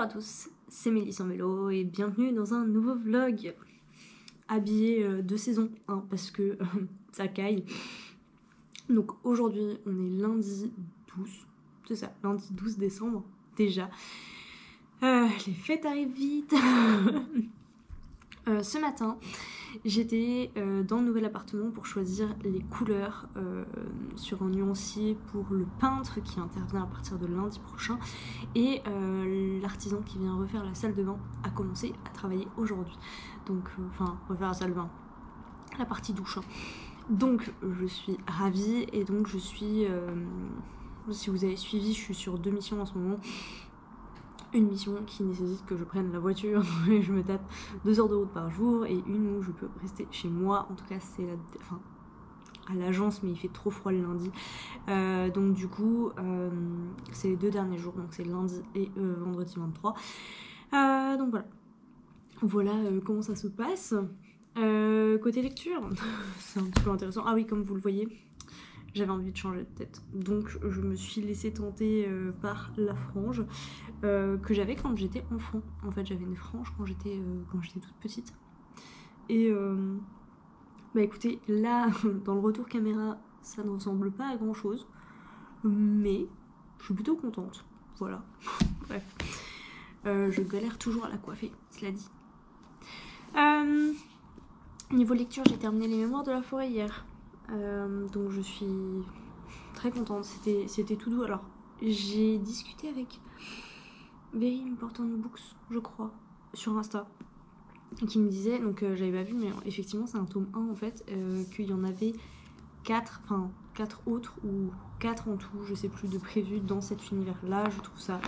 Bonjour à tous, c'est Mélisse en vélo et bienvenue dans un nouveau vlog habillé de saison, hein, parce que ça caille. Donc aujourd'hui on est lundi 12, c'est ça, lundi 12 décembre déjà. Les fêtes arrivent vite. Ce matin j'étais dans le nouvel appartement pour choisir les couleurs sur un nuancier pour le peintre qui intervient à partir de lundi prochain, et l'artisan qui vient refaire la salle de bain a commencé à travailler aujourd'hui. Donc enfin refaire la salle de bain, la partie douche, hein. Donc je suis ravie et donc je suis si vous avez suivi, je suis sur 2 missions en ce moment. Une mission qui nécessite que je prenne la voiture et je me tape 2 heures de route par jour, et une où je peux rester chez moi. En tout cas c'est à l'agence, mais il fait trop froid le lundi, donc du coup c'est les 2 derniers jours, donc c'est lundi et vendredi 23. Donc voilà comment ça se passe. Côté lecture, c'est un petit peu intéressant. Ah oui, comme vous le voyez, j'avais envie de changer de tête, donc je me suis laissée tenter par la frange que j'avais quand j'étais enfant. En fait j'avais une frange quand j'étais toute petite, et bah écoutez, là dans le retour caméra ça ne ressemble pas à grand chose, mais je suis plutôt contente, voilà. Bref, je galère toujours à la coiffer, cela dit. Niveau lecture, j'ai terminé les mémoires de la forêt hier, donc je suis très contente, c'était tout doux. Alors j'ai discuté avec Very Important Books, je crois, sur Insta, qui me disait, donc j'avais pas vu, mais effectivement c'est un tome 1 en fait, qu'il y en avait 4 autres ou 4 en tout, je sais plus, de prévus dans cet univers là. Je trouve ça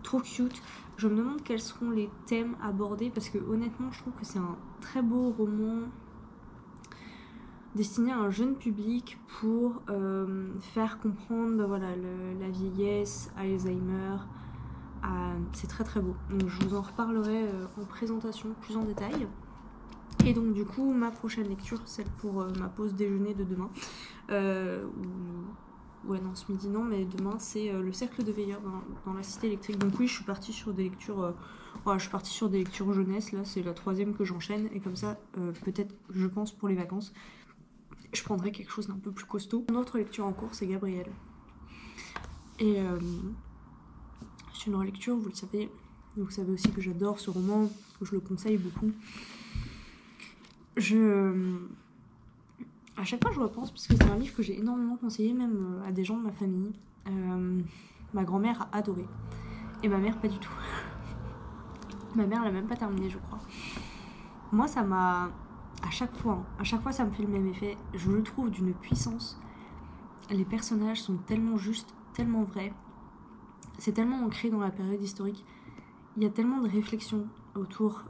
trop cute. Je me demande quels seront les thèmes abordés, parce que honnêtement je trouve que c'est un très beau roman destiné à un jeune public pour faire comprendre voilà, la vieillesse, Alzheimer. C'est très très beau, donc je vous en reparlerai en présentation plus en détail. Et donc du coup ma prochaine lecture, celle pour ma pause déjeuner de demain, ouais non, ce midi non, mais demain c'est le cercle de veilleurs dans la cité électrique. Donc oui, je suis partie sur des lectures jeunesse, là c'est la 3e que j'enchaîne, et comme ça peut-être, je pense, pour les vacances je prendrai quelque chose d'un peu plus costaud. Mon autre lecture en cours c'est Gabriel, et c'est une relecture, vous le savez. Vous savez aussi que j'adore ce roman, que je le conseille beaucoup. À chaque fois je repense, parce que c'est un livre que j'ai énormément conseillé, même à des gens de ma famille. Ma grand-mère a adoré, et ma mère pas du tout. Ma mère l'a même pas terminé, je crois. Moi ça m'a... à chaque fois ça me fait le même effet. Je le trouve d'une puissance. Les personnages sont tellement justes, tellement vrais. C'est tellement ancré dans la période historique. Il y a tellement de réflexions autour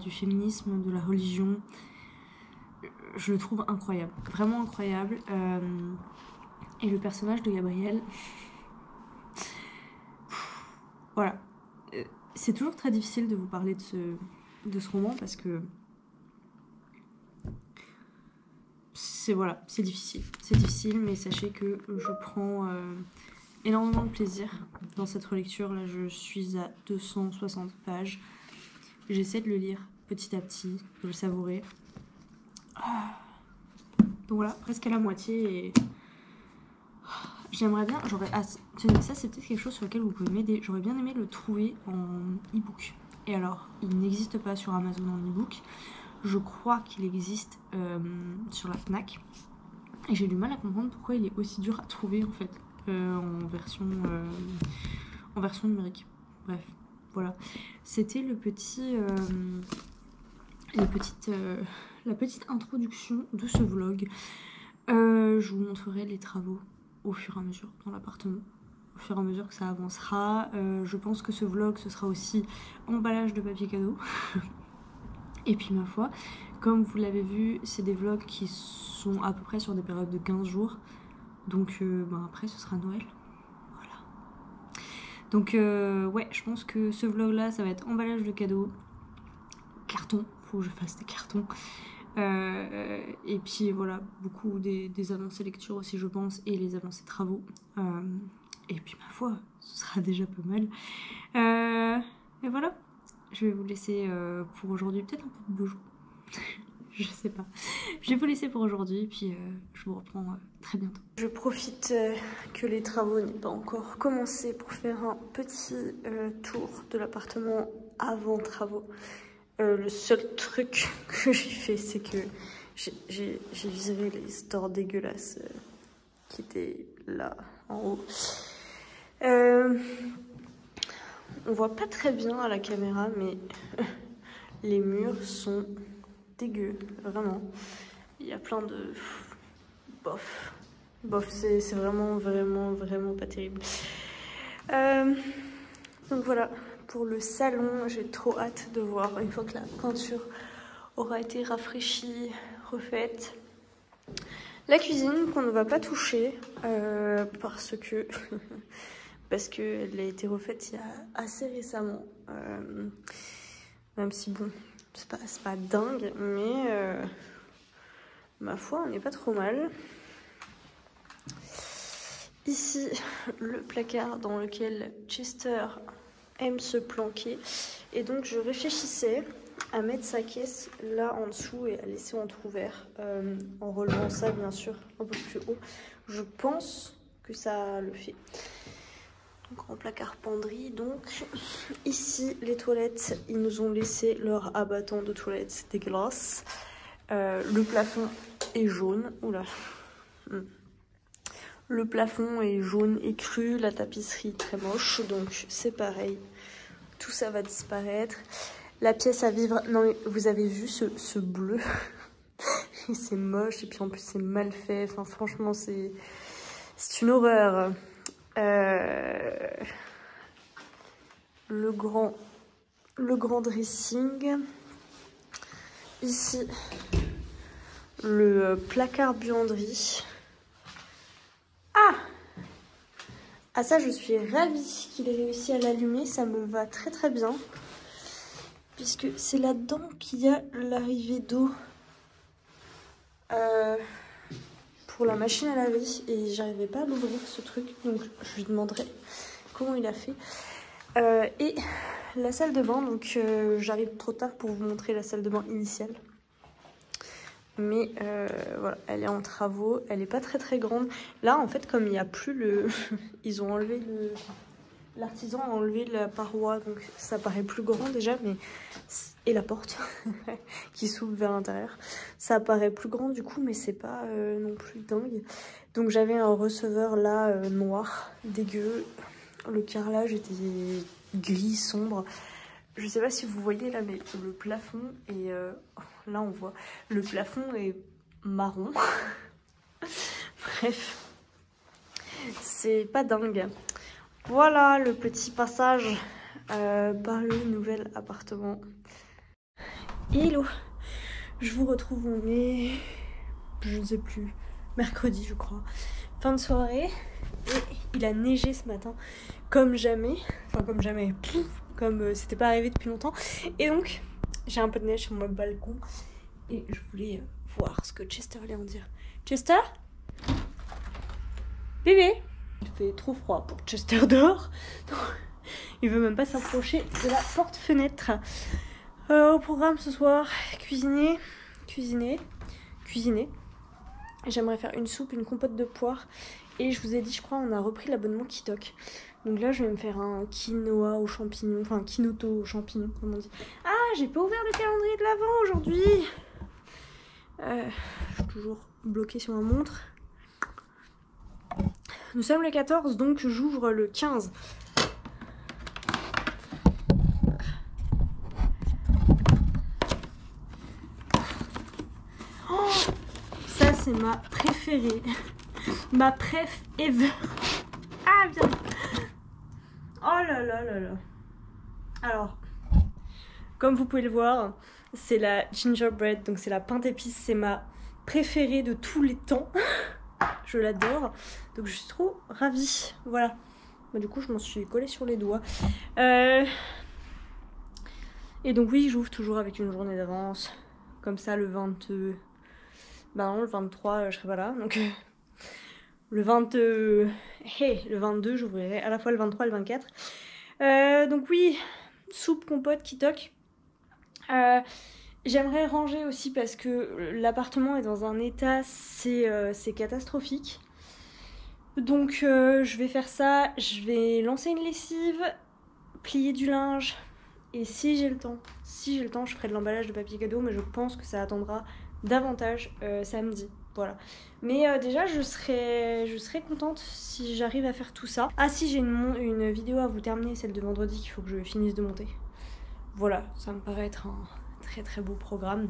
du féminisme, de la religion. Je le trouve incroyable, vraiment incroyable. Et le personnage de Gabriel, voilà. C'est toujours très difficile de vous parler de ce roman, parce que c'est difficile, mais sachez que je prends énormément de plaisir dans cette relecture. Là je suis à 260 pages, j'essaie de le lire petit à petit, de le savourer. Donc voilà, presque à la moitié, et j'aimerais bien, ça c'est peut-être quelque chose sur lequel vous pouvez m'aider, j'aurais bien aimé le trouver en e-book. Et alors, il n'existe pas sur Amazon en e-book, je crois qu'il existe sur la Fnac, et j'ai du mal à comprendre pourquoi il est aussi dur à trouver en fait, en version numérique. Bref, voilà, c'était la petite introduction de ce vlog. Je vous montrerai les travaux au fur et à mesure dans l'appartement, au fur et à mesure que ça avancera. Je pense que ce vlog, ce sera aussi emballage de papier cadeau. Et puis ma foi, comme vous l'avez vu, c'est des vlogs qui sont à peu près sur des périodes de 15 jours. Donc après ce sera Noël. Voilà. Donc ouais, je pense que ce vlog là, ça va être emballage de cadeaux, carton, faut que je fasse des cartons. Et puis voilà, beaucoup des avancées lecture aussi je pense, et les avancées travaux. Et puis ma foi, ce sera déjà pas mal. Et voilà, je vais vous laisser pour aujourd'hui, peut-être un peu de bougeon. Je sais pas. Je vais vous laisser pour aujourd'hui, puis je vous reprends très bientôt. Je profite que les travaux n'aient pas encore commencé pour faire un petit tour de l'appartement avant travaux. Le seul truc que j'ai fait, c'est que j'ai viré les stores dégueulasses qui étaient là en haut. On voit pas très bien à la caméra, mais les murs sont dégueux, vraiment. Il y a plein de bof. Bof, c'est vraiment pas terrible. Donc voilà, pour le salon, j'ai trop hâte de voir une fois que la peinture aura été rafraîchie, refaite. La cuisine qu'on ne va pas toucher parce qu'elle a été refaite il y a assez récemment. Même si bon, c'est pas dingue, mais ma foi, on n'est pas trop mal. Ici, le placard dans lequel Chester aime se planquer. Et donc, je réfléchissais à mettre sa caisse là en dessous et à laisser entrouvert en relevant ça, bien sûr, un peu plus haut. Je pense que ça le fait. Donc, en placard penderie. Donc, ici, les toilettes, ils nous ont laissé leur abattant de toilettes dégueulasse. Le plafond est jaune. Oula. Le plafond est jaune et cru, la tapisserie très moche, donc c'est pareil. Tout ça va disparaître. La pièce à vivre, non mais vous avez vu ce bleu? C'est moche et puis en plus c'est mal fait. Enfin franchement c'est une horreur. Le grand dressing. Ici le placard buanderie. Ah ça, je suis ravie qu'il ait réussi à l'allumer, ça me va très bien. Puisque c'est là-dedans qu'il y a l'arrivée d'eau pour la machine à laver. Et j'arrivais pas à l'ouvrir ce truc, donc je lui demanderai comment il a fait. Et la salle de bain, donc j'arrive trop tard pour vous montrer la salle de bain initiale. Mais voilà, elle est en travaux, elle est pas très grande. Là, en fait, comme il n'y a plus le... Ils ont enlevé l'artisan a enlevé la paroi, donc ça paraît plus grand déjà, mais... Et la porte, qui s'ouvre vers l'intérieur. Ça paraît plus grand du coup, mais c'est pas non plus dingue. Donc j'avais un receveur là, noir, dégueu. Le carrelage était gris, sombre. Je sais pas si vous voyez là, mais le plafond est... là, on voit. Le plafond est marron. Bref. C'est pas dingue. Voilà le petit passage par le nouvel appartement. Hello. Je vous retrouve, on est... je ne sais plus. Mercredi, je crois. Fin de soirée. Et il a neigé ce matin. Comme jamais. Enfin, comme jamais. Pouf, comme c'était pas arrivé depuis longtemps. Et donc, j'ai un peu de neige sur mon balcon. Et je voulais voir ce que Chester allait en dire. Chester? Bébé? Il fait trop froid pour Chester dehors. Il veut même pas s'approcher de la porte-fenêtre. Au programme ce soir, cuisiner. J'aimerais faire une soupe, une compote de poire. Et je vous ai dit, je crois, on a repris l'abonnement Kitok. Donc là, je vais me faire un quinoa aux champignons. Enfin, quinoto aux champignons, comme on dit. Ah, j'ai pas ouvert le calendrier de l'Avent aujourd'hui. Je suis toujours bloquée sur ma montre. Nous sommes le 14, donc j'ouvre le 15. Oh, ça, c'est ma préférée. Ma préf ever. Ah, bien. Oh là là là là. Alors, comme vous pouvez le voir, c'est la gingerbread, donc c'est la pinte épice, c'est ma préférée de tous les temps. Je l'adore, donc je suis trop ravie. Voilà. Bah, du coup, je m'en suis collée sur les doigts. Et donc oui, j'ouvre toujours avec une journée d'avance. Comme ça, le 22... Bah non, le 23, je serai pas là. Donc le 22, j'ouvrirai à la fois le 23 et le 24. Donc oui, soupe, compote qui toque. J'aimerais ranger aussi parce que l'appartement est dans un état, c'est catastrophique. Donc je vais faire ça, je vais lancer une lessive, plier du linge, et si j'ai le temps, je ferai de l'emballage de papier cadeau, mais je pense que ça attendra davantage samedi. Voilà. Mais déjà, je serais contente si j'arrive à faire tout ça. Ah si, j'ai une vidéo à vous terminer, celle de vendredi, qu'il faut que je finisse de monter. Voilà, ça me paraît être un très très beau programme.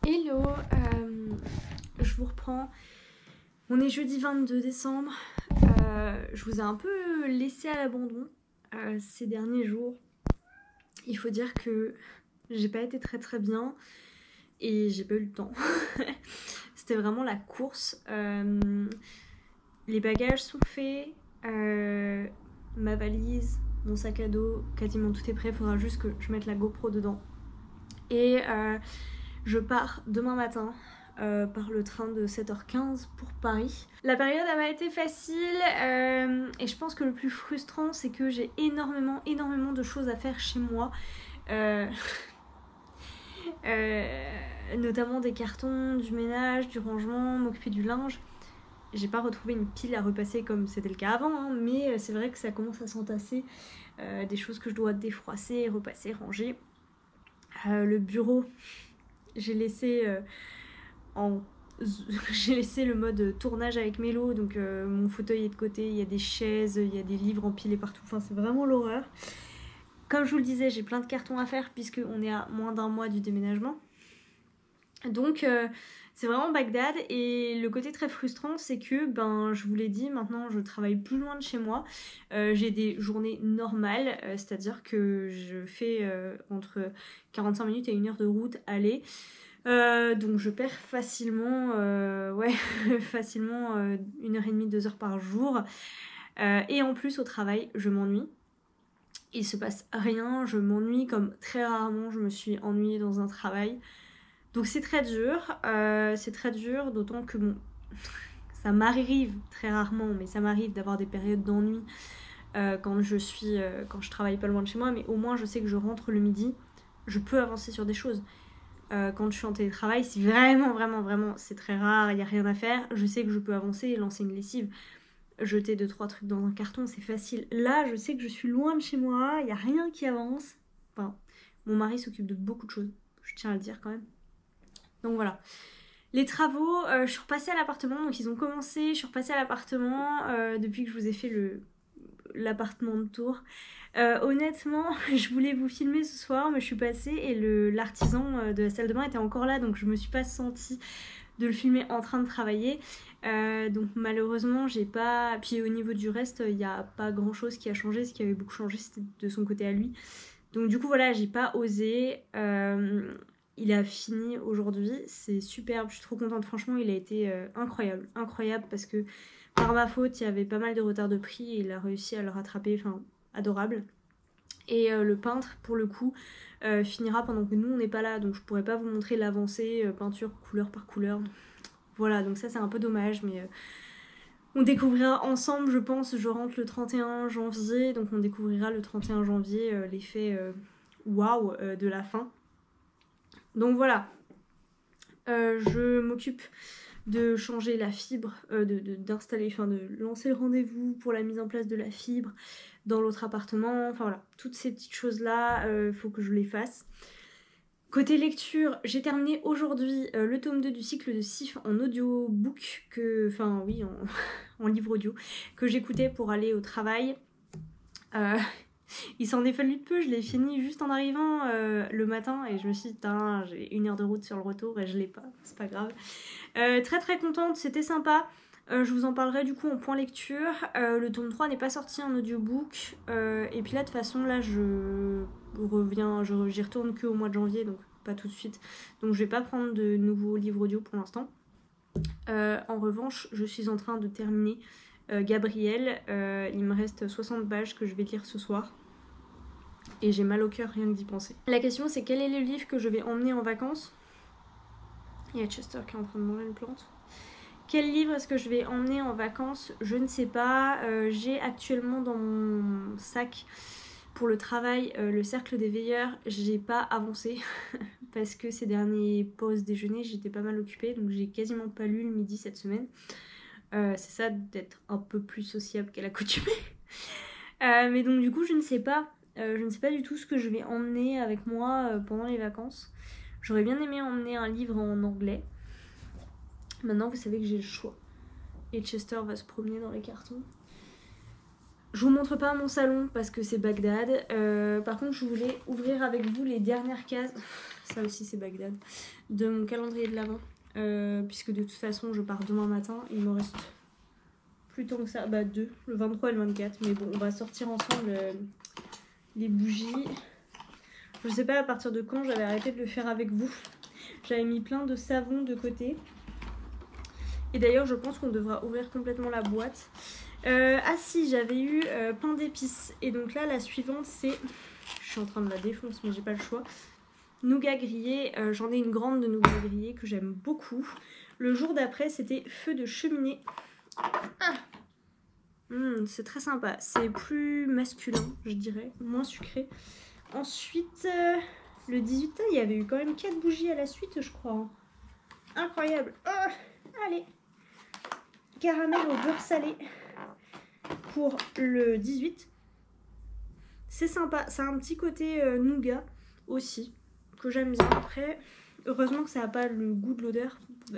Hello, je vous reprends. On est jeudi 22 décembre. Je vous ai un peu laissé à l'abandon ces derniers jours. Il faut dire que j'ai pas été très très bien et j'ai pas eu le temps. C'était vraiment la course. Les bagages sont faits, ma valise, mon sac à dos, quasiment tout est prêt. Il faudra juste que je mette la GoPro dedans. Et je pars demain matin par le train de 7h15 pour Paris. La période elle m'a été facile et je pense que le plus frustrant c'est que j'ai énormément de choses à faire chez moi. Notamment des cartons, du ménage, du rangement, m'occuper du linge. J'ai pas retrouvé une pile à repasser comme c'était le cas avant, hein, mais c'est vrai que ça commence à s'entasser. Des choses que je dois défroisser, repasser, ranger. Le bureau, j'ai laissé j'ai laissé le mode tournage avec Mélo, donc mon fauteuil est de côté, il y a des chaises, il y a des livres empilés partout, enfin c'est vraiment l'horreur. Comme je vous le disais, j'ai plein de cartons à faire puisqu'on est à moins d'un mois du déménagement. Donc c'est vraiment Bagdad, et le côté très frustrant c'est que je vous l'ai dit, maintenant je travaille plus loin de chez moi. J'ai des journées normales, c'est-à-dire que je fais entre 45 minutes et 1 heure de route aller. Donc je perds facilement facilement 1h30, 2 heures par jour. Et en plus au travail je m'ennuie. Il se passe rien, je m'ennuie comme très rarement je me suis ennuyée dans un travail. Donc c'est très dur, d'autant que ça m'arrive très rarement, mais ça m'arrive d'avoir des périodes d'ennui quand je travaille pas loin de chez moi, mais au moins je sais que je rentre le midi, je peux avancer sur des choses. Quand je suis en télétravail, si vraiment c'est très rare, il n'y a rien à faire, je sais que je peux avancer et lancer une lessive. Jeter 2-3 trucs dans un carton, c'est facile. Là, je sais que je suis loin de chez moi, il n'y a rien qui avance. Enfin, mon mari s'occupe de beaucoup de choses, je tiens à le dire quand même. Donc voilà. Les travaux, je suis repassée à l'appartement, donc ils ont commencé, je suis repassée à l'appartement depuis que je vous ai fait l'appartement de tour. Honnêtement, je voulais vous filmer ce soir, mais je suis passée et l'artisan de la salle de bain était encore là, donc je me suis pas sentie de le filmer en train de travailler. Donc malheureusement, j'ai pas... Puis au niveau du reste, il n'y a pas grand chose qui a changé. Ce qui avait beaucoup changé, c'était de son côté à lui. Donc du coup, voilà, j'ai pas osé. Il a fini aujourd'hui, c'est superbe, je suis trop contente. Franchement, il a été incroyable parce que par ma faute, il y avait pas mal de retard de prix et il a réussi à le rattraper, enfin adorable. Et le peintre, pour le coup, finira pendant que nous on n'est pas là, donc je pourrais pas vous montrer l'avancée peinture couleur par couleur. Voilà, donc ça c'est un peu dommage, mais on découvrira ensemble, je pense. Je rentre le 31 janvier, donc on découvrira le 31 janvier l'effet waouh de la fin. Donc voilà, je m'occupe de changer la fibre, d'installer, enfin de lancer le rendez-vous pour la mise en place de la fibre dans l'autre appartement. Enfin voilà, toutes ces petites choses-là, faut que je les fasse. Côté lecture, j'ai terminé aujourd'hui le tome 2 du cycle de Sif en audiobook, enfin oui, en livre audio, que j'écoutais pour aller au travail. Il s'en est fallu de peu, je l'ai fini juste en arrivant le matin et je me suis dit, j'ai 1 heure de route sur le retour et je l'ai pas, c'est pas grave. Très très contente, c'était sympa. Je vous en parlerai du coup en point lecture. Le tome 3 n'est pas sorti en audiobook. Et puis là, de toute façon, là, j'y retourne que au mois de janvier, donc pas tout de suite. Donc je vais pas prendre de nouveaux livres audio pour l'instant. En revanche, je suis en train de terminer Gabriel. Il me reste 60 pages que je vais lire ce soir. Et j'ai mal au cœur rien que d'y penser. La question, c'est quel est le livre que je vais emmener en vacances? Il y a Chester qui est en train de manger une plante. Quel livre est-ce que je vais emmener en vacances? Je ne sais pas. J'ai actuellement dans mon sac pour le travail le cercle des veilleurs. J'ai pas avancé parce que ces dernières pauses déjeuner j'étais pas mal occupée, donc j'ai quasiment pas lu le midi cette semaine. C'est ça d'être un peu plus sociable qu'à l'accoutumée. Mais donc du coup je ne sais pas. Je ne sais pas du tout ce que je vais emmener avec moi pendant les vacances. J'aurais bien aimé emmener un livre en anglais. Maintenant, vous savez que j'ai le choix. Et Chester va se promener dans les cartons. Je vous montre pas mon salon parce que c'est Bagdad. Par contre, je voulais ouvrir avec vous les dernières cases. Ça aussi, c'est Bagdad. De mon calendrier de l'Avent. Puisque de toute façon, je pars demain matin. Il me reste plus tant que ça. Bah, 2. Le 23 et le 24. Mais bon, on va sortir ensemble les bougies. Je sais pas à partir de quand j'avais arrêté de le faire avec vous. J'avais mis plein de savon de côté. Et d'ailleurs, je pense qu'on devra ouvrir complètement la boîte. Ah si, j'avais eu pain d'épices. Et donc là, la suivante, c'est... Je suis en train de la défoncer, mais j'ai pas le choix. Nougat grillé. J'en ai une grande de nougat grillé que j'aime beaucoup. Le jour d'après, c'était feu de cheminée. C'est très sympa. C'est plus masculin, je dirais. Moins sucré. Ensuite, le 18, il y avait eu quand même 4 bougies à la suite, je crois. Incroyable. Allez. Caramel au beurre salé pour le 18. C'est sympa, ça a un petit côté nougat aussi, que j'aime bien. Après, heureusement que ça n'a pas le goût de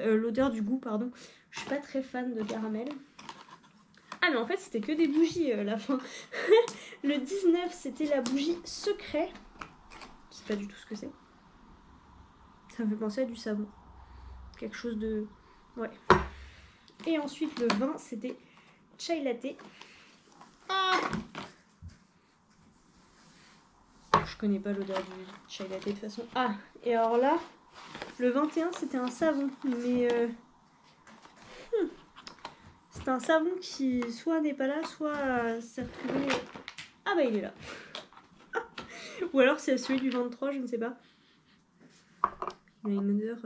l'odeur du goût, pardon. Je suis pas très fan de caramel. Ah mais en fait c'était que des bougies la fin. Le 19 c'était la bougie secret. Je sais pas du tout ce que c'est. Ça me fait penser à du savon. Quelque chose de... Ouais. Et ensuite le 20 c'était chai latte. Je connais pas l'odeur du chai latte de toute façon. Ah, et alors là, le 21 c'était un savon. Mais c'est un savon qui soit n'est pas là, soit s'est retrouvé... Ah bah il est là. Ou alors c'est celui du 23, je ne sais pas. Il y a une odeur...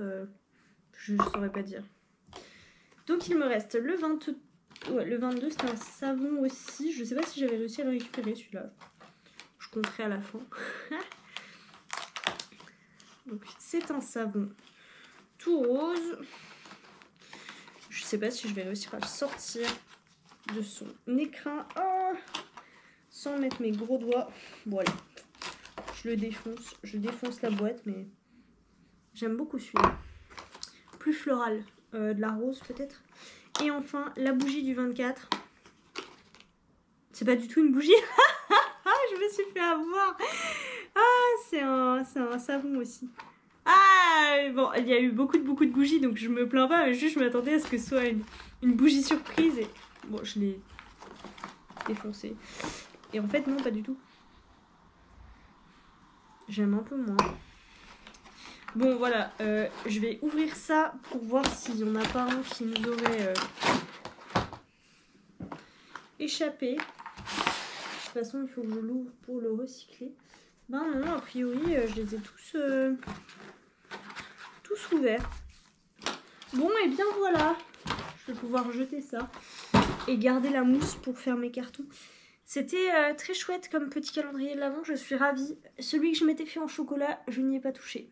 je ne saurais pas dire. Donc il me reste le 22. Ouais, le 22 c'est un savon aussi. Je sais pas si j'avais réussi à le récupérer celui-là. Je compterai à la fin. Donc c'est un savon tout rose. Je sais pas si je vais réussir à le sortir de son écrin sans mettre mes gros doigts. Bon allez, je le défonce. Je défonce la boîte, mais j'aime beaucoup celui-là. Plus floral, de la rose peut-être. Et enfin la bougie du 24. C'est pas du tout une bougie. Je me suis fait avoir. C'est un savon aussi. Bon, il y a eu beaucoup de bougies, donc je me plains pas, mais juste je m'attendais à ce que ce soit une bougie surprise. Et bon, je l'ai défoncé. Et en fait, non, pas du tout. J'aime un peu moins. Bon, voilà, je vais ouvrir ça pour voir s'il n'y en a pas un qui nous aurait échappé. De toute façon, il faut que je l'ouvre pour le recycler. Ben non, a priori, je les ai tous ouverts. Bon, et bien voilà. Je vais pouvoir jeter ça et garder la mousse pour faire mes cartons. C'était très chouette comme petit calendrier de l'Avent, je suis ravie. Celui que je m'étais fait en chocolat, je n'y ai pas touché.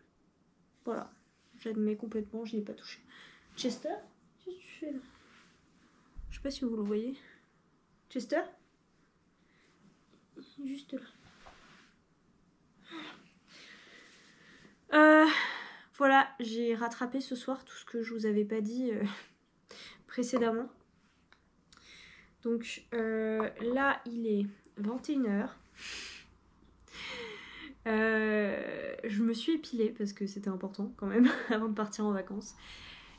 Voilà, j'admets complètement, je n'y ai pas touché. Chester, qu'est-ce que tu fais là? Je sais pas si vous le voyez. Chester? Juste là. Voilà, j'ai rattrapé ce soir tout ce que je vous avais pas dit précédemment. Donc là, il est 21h. Je me suis épilée parce que c'était important quand même avant de partir en vacances.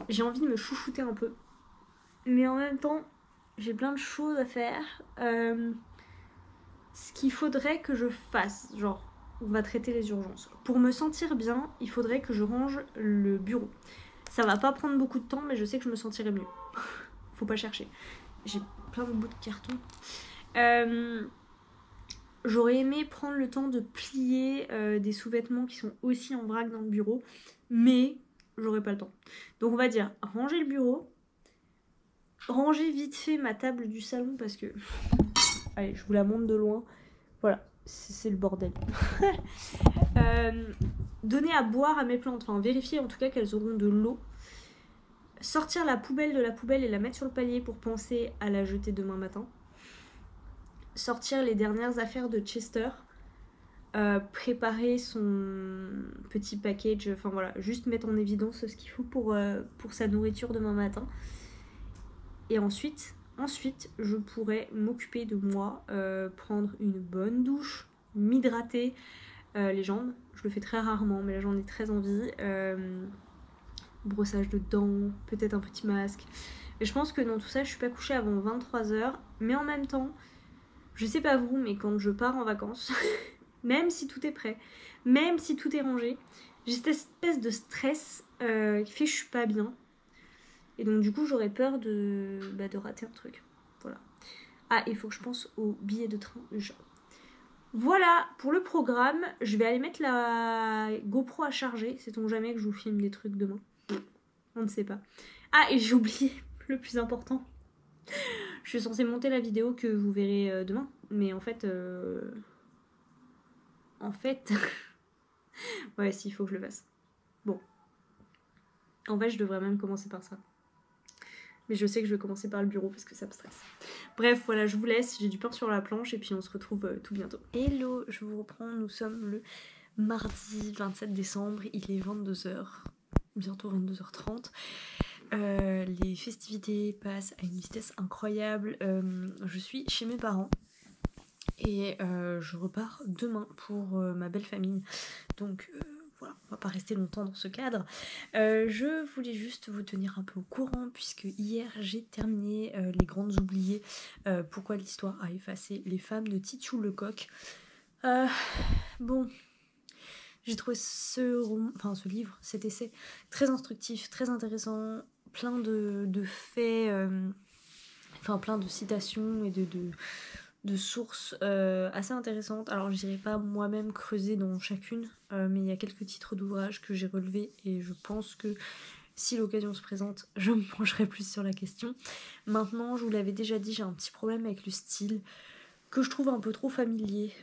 J'ai envie de me chouchouter un peu. Mais en même temps, j'ai plein de choses à faire. Ce qu'il faudrait que je fasse, genre, on va traiter les urgences. Pour me sentir bien, il faudrait que je range le bureau. Ça va pas prendre beaucoup de temps, mais je sais que je me sentirai mieux. Faut pas chercher. J'ai plein de bouts de carton. J'aurais aimé prendre le temps de plier des sous-vêtements qui sont aussi en vrac dans le bureau, mais j'aurais pas le temps. Donc on va dire ranger le bureau, ranger vite fait ma table du salon parce que... Allez, je vous la montre de loin. Voilà, c'est le bordel. Donner à boire à mes plantes, enfin vérifier en tout cas qu'elles auront de l'eau. Sortir la poubelle de la poubelle et la mettre sur le palier pour penser à la jeter demain matin. Sortir les dernières affaires de Chester. Préparer son petit package, enfin voilà, juste mettre en évidence ce qu'il faut pour sa nourriture demain matin. Et ensuite, je pourrais m'occuper de moi, prendre une bonne douche, m'hydrater les jambes. Je le fais très rarement, mais là j'en ai très envie. Brossage de dents, peut-être un petit masque. Et je pense que dans tout ça, je suis pas couchée avant 23h. Mais en même temps, je sais pas vous, mais quand je pars en vacances, même si tout est prêt, même si tout est rangé, j'ai cette espèce de stress qui fait que je suis pas bien. Et donc du coup j'aurais peur de rater un truc. Voilà. Ah, il faut que je pense au billet de train. Voilà pour le programme. Je vais aller mettre la GoPro à charger. Sait-on jamais que je vous filme des trucs demain? On ne sait pas. Ah, et j'ai oublié le plus important. Je suis censée monter la vidéo que vous verrez demain. Mais en fait... ouais, si, il faut que je le fasse. Bon. En fait, je devrais même commencer par ça. Mais je sais que je vais commencer par le bureau parce que ça me stresse. Bref, voilà, je vous laisse. J'ai du pain sur la planche et puis on se retrouve tout bientôt. Hello, je vous reprends. Nous sommes le mardi 27 décembre. Il est 22h. Bientôt 22h30. Les festivités passent à une vitesse incroyable. Je suis chez mes parents. Et je repars demain pour ma belle famille. Donc... voilà, on va pas rester longtemps dans ce cadre. Je voulais juste vous tenir un peu au courant puisque hier j'ai terminé Les Grandes Oubliées. Pourquoi l'histoire a effacé les femmes de Titu Lecoq. Bon, j'ai trouvé ce livre, cet essai très instructif, très intéressant, plein de faits, plein de citations et de sources assez intéressantes. Alors je dirais pas moi-même creuser dans chacune, mais il y a quelques titres d'ouvrages que j'ai relevés et je pense que si l'occasion se présente, je me pencherai plus sur la question. Maintenant, je vous l'avais déjà dit, j'ai un petit problème avec le style que je trouve un peu trop familier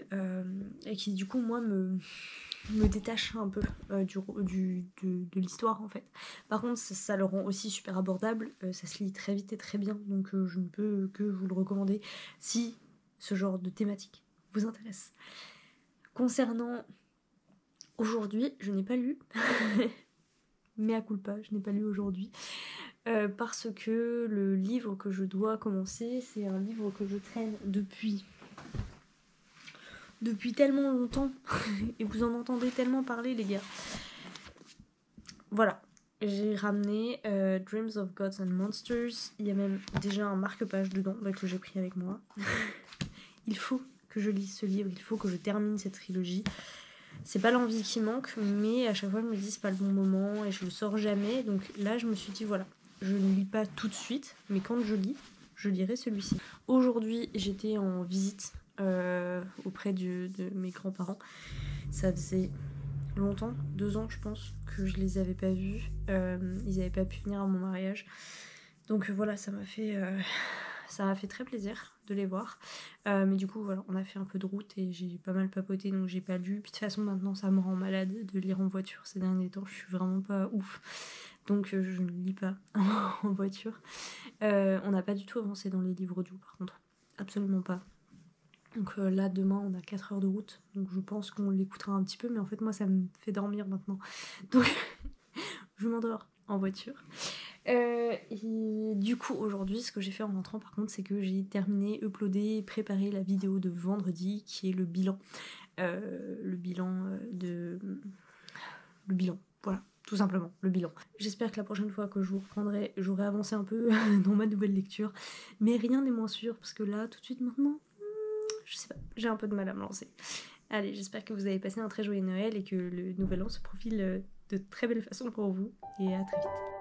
et qui du coup moi me détache un peu de l'histoire en fait. Par contre ça le rend aussi super abordable, ça se lit très vite et très bien, donc je ne peux que vous le recommander si ce genre de thématique vous intéresse. Concernant aujourd'hui, je n'ai pas lu, mea culpa, je n'ai pas lu aujourd'hui, parce que le livre que je dois commencer, c'est un livre que je traîne depuis tellement longtemps, et vous en entendez tellement parler les gars. Voilà, j'ai ramené Dreams of Gods and Monsters, il y a même déjà un marque-page dedans que j'ai pris avec moi. Il faut que je lise ce livre, il faut que je termine cette trilogie. C'est pas l'envie qui manque, mais à chaque fois je me dis c'est pas le bon moment et je le sors jamais. Donc là je me suis dit voilà, je ne lis pas tout de suite, mais quand je lis, je lirai celui-ci. Aujourd'hui, j'étais en visite auprès de mes grands-parents. Ça faisait longtemps, 2 ans je pense, que je les avais pas vus. Ils n'avaient pas pu venir à mon mariage. Donc voilà, ça m'a fait très plaisir de les voir. Mais du coup, voilà, on a fait un peu de route et j'ai pas mal papoté, donc j'ai pas lu. Puis de toute façon, maintenant, ça me rend malade de lire en voiture ces derniers temps. Je suis vraiment pas ouf. Donc je ne lis pas en voiture. On n'a pas du tout avancé dans les livres audio, par contre. Absolument pas. Donc là, demain, on a 4 heures de route. Donc je pense qu'on l'écoutera un petit peu. Mais en fait, moi, ça me fait dormir maintenant. Donc je m'endors en voiture. Et du coup, aujourd'hui, ce que j'ai fait en rentrant, par contre, c'est que j'ai terminé, uploadé, préparé la vidéo de vendredi, qui est le bilan. Le bilan, voilà, tout simplement, le bilan. J'espère que la prochaine fois que je vous reprendrai, j'aurai avancé un peu dans ma nouvelle lecture. Mais rien n'est moins sûr, parce que là, tout de suite, maintenant, je sais pas, j'ai un peu de mal à me lancer. Allez, j'espère que vous avez passé un très joyeux Noël et que le nouvel an se profile de très belle façon pour vous. Et à très vite.